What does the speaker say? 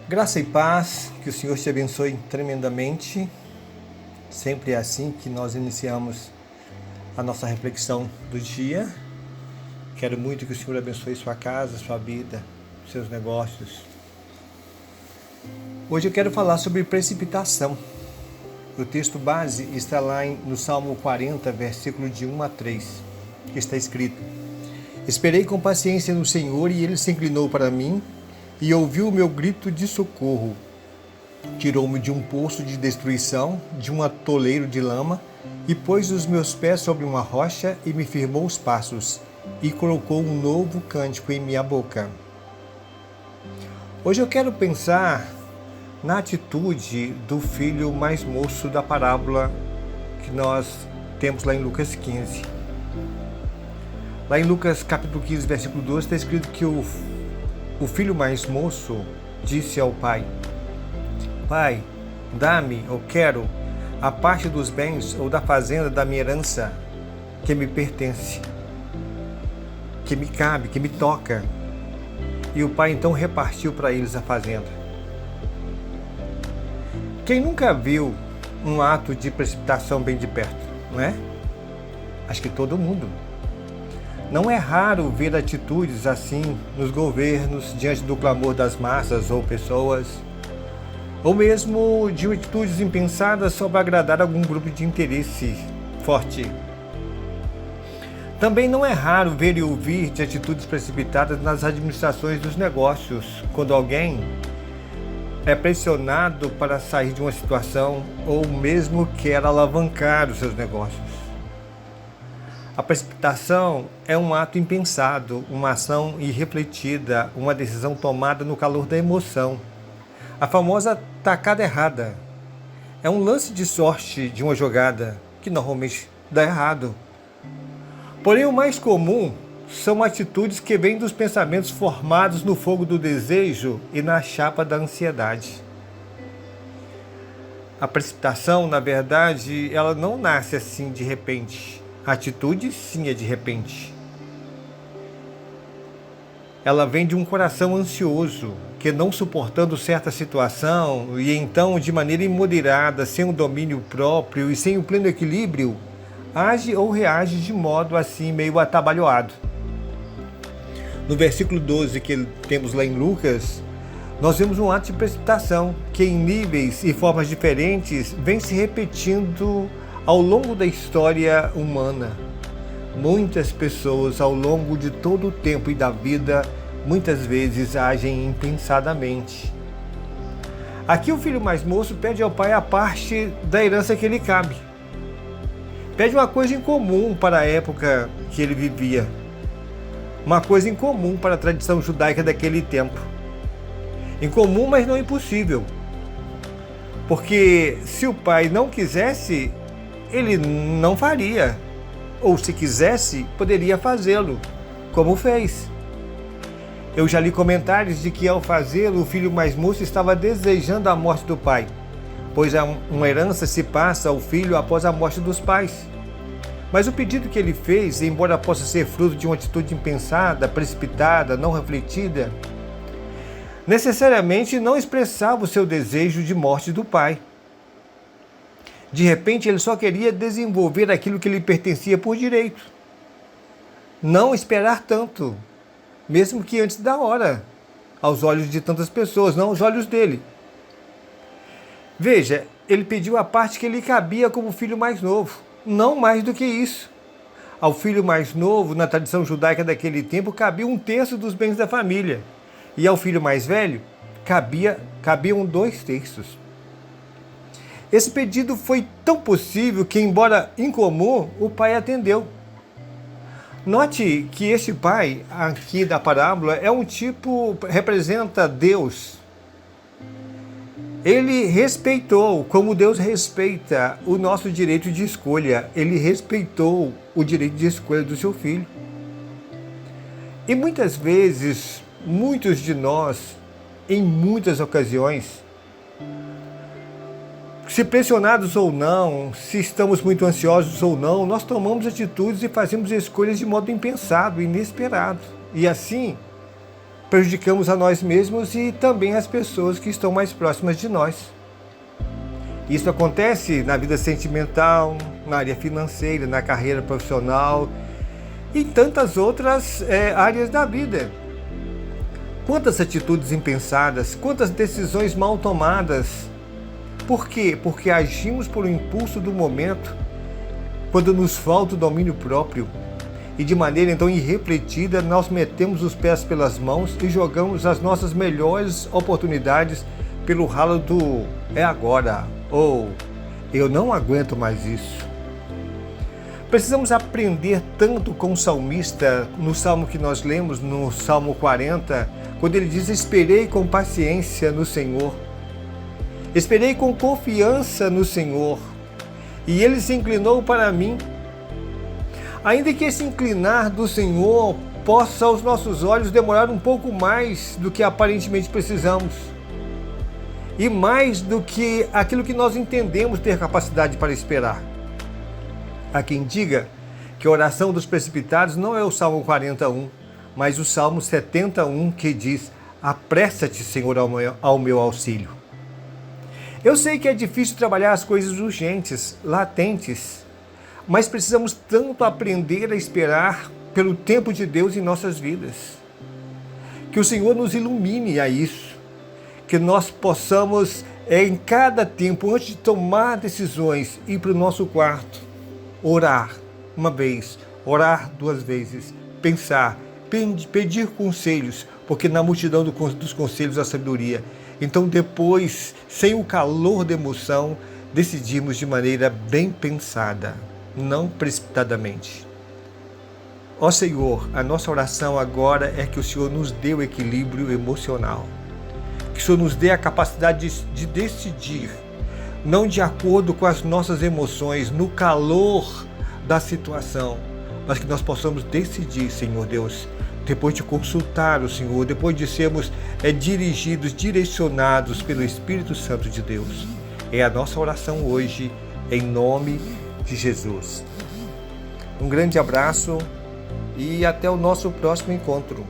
Graça e paz, que o Senhor te abençoe tremendamente. Sempre é assim que nós iniciamos a nossa reflexão do dia. Quero muito que o Senhor abençoe sua casa, sua vida, seus negócios. Hoje eu quero falar sobre precipitação. O texto base está lá no Salmo 40, versículo de 1 a 3, que está escrito: Esperei com paciência no Senhor e Ele se inclinou para mim e ouviu o meu grito de socorro. Tirou-me de um poço de destruição, de um atoleiro de lama, e pôs os meus pés sobre uma rocha e me firmou os passos, e colocou um novo cântico em minha boca. Hoje eu quero pensar na atitude do filho mais moço da parábola que nós temos lá em Lucas 15. Lá em Lucas capítulo 15, versículo 12, está escrito que o filho mais moço disse ao pai: Pai, dá-me, eu quero, a parte dos bens ou da fazenda da minha herança que me pertence, que me cabe, que me toca. E o pai então repartiu para eles a fazenda. Quem nunca viu um ato de precipitação bem de perto, não é? Acho que todo mundo. Não é raro ver atitudes assim nos governos, diante do clamor das massas ou pessoas, ou mesmo de atitudes impensadas só para agradar algum grupo de interesse forte. Também não é raro ver e ouvir de atitudes precipitadas nas administrações dos negócios, quando alguém é pressionado para sair de uma situação ou mesmo quer alavancar os seus negócios. A precipitação é um ato impensado, uma ação irrefletida, uma decisão tomada no calor da emoção. A famosa tacada errada. É um lance de sorte de uma jogada que normalmente dá errado. Porém, o mais comum são atitudes que vêm dos pensamentos formados no fogo do desejo e na chapa da ansiedade. A precipitação, na verdade, ela não nasce assim de repente. A atitude, sim, é de repente. Ela vem de um coração ansioso, que não suportando certa situação e então, de maneira imoderada, sem o domínio próprio e sem o pleno equilíbrio, age ou reage de modo assim meio atabalhoado. No versículo 12 que temos lá em Lucas, nós vemos um ato de precipitação que em níveis e formas diferentes vem se repetindo ao longo da história humana. Muitas pessoas ao longo de todo o tempo e da vida muitas vezes agem impensadamente. Aqui o filho mais moço pede ao pai a parte da herança que lhe cabe. Pede uma coisa incomum para a época que ele vivia. Uma coisa incomum para a tradição judaica daquele tempo. Incomum, mas não impossível. Porque se o pai não quisesse, ele não faria. Ou se quisesse, poderia fazê-lo, como fez. Eu já li comentários de que ao fazê-lo, o filho mais moço estava desejando a morte do pai, pois uma herança se passa ao filho após a morte dos pais. Mas o pedido que ele fez, embora possa ser fruto de uma atitude impensada, precipitada, não refletida, necessariamente não expressava o seu desejo de morte do pai. De repente, ele só queria desenvolver aquilo que lhe pertencia por direito. Não esperar tanto, mesmo que antes da hora, aos olhos de tantas pessoas, não aos olhos dele. Veja, ele pediu a parte que lhe cabia como filho mais novo, não mais do que isso. Ao filho mais novo, na tradição judaica daquele tempo, cabia 1/3 dos bens da família, e ao filho mais velho, cabiam 2/3. Esse pedido foi tão possível que, embora incomum, o pai atendeu. Note que este pai aqui da parábola representa Deus. Ele respeitou, como Deus respeita o nosso direito de escolha, ele respeitou o direito de escolha do seu filho. E muitas vezes, muitos de nós, em muitas ocasiões, se pressionados ou não, se estamos muito ansiosos ou não, nós tomamos atitudes e fazemos escolhas de modo impensado, inesperado. E assim, prejudicamos a nós mesmos e também as pessoas que estão mais próximas de nós. Isso acontece na vida sentimental, na área financeira, na carreira profissional e em tantas outras áreas da vida. Quantas atitudes impensadas, quantas decisões mal tomadas. Por quê? Porque agimos por um impulso do momento, quando nos falta o domínio próprio. E de maneira então irrefletida, nós metemos os pés pelas mãos e jogamos as nossas melhores oportunidades pelo ralo do "é agora" ou "eu não aguento mais isso". Precisamos aprender tanto com o salmista, no salmo que nós lemos, no Salmo 40, quando ele diz: "Esperei com paciência no Senhor. Esperei com confiança no Senhor, e Ele se inclinou para mim". Ainda que esse inclinar do Senhor possa aos nossos olhos demorar um pouco mais do que aparentemente precisamos, e mais do que aquilo que nós entendemos ter capacidade para esperar. Há quem diga que a oração dos precipitados não é o Salmo 41, mas o Salmo 71, que diz: "Apressa-te, Senhor, ao meu auxílio". Eu sei que é difícil trabalhar as coisas urgentes, latentes, mas precisamos tanto aprender a esperar pelo tempo de Deus em nossas vidas. Que o Senhor nos ilumine a isso, que nós possamos, em cada tempo, antes de tomar decisões, ir para o nosso quarto, orar uma vez, orar duas vezes, pensar, pedir conselhos, porque na multidão dos conselhos há sabedoria. Então depois, sem o calor da emoção, decidimos de maneira bem pensada, não precipitadamente. Ó Senhor, a nossa oração agora é que o Senhor nos dê o equilíbrio emocional, que o Senhor nos dê a capacidade de decidir, não de acordo com as nossas emoções, no calor da situação, mas que nós possamos decidir, Senhor Deus, depois de consultar o Senhor, depois de sermos dirigidos, direcionados pelo Espírito Santo de Deus. É a nossa oração hoje, em nome de Jesus. Um grande abraço e até o nosso próximo encontro.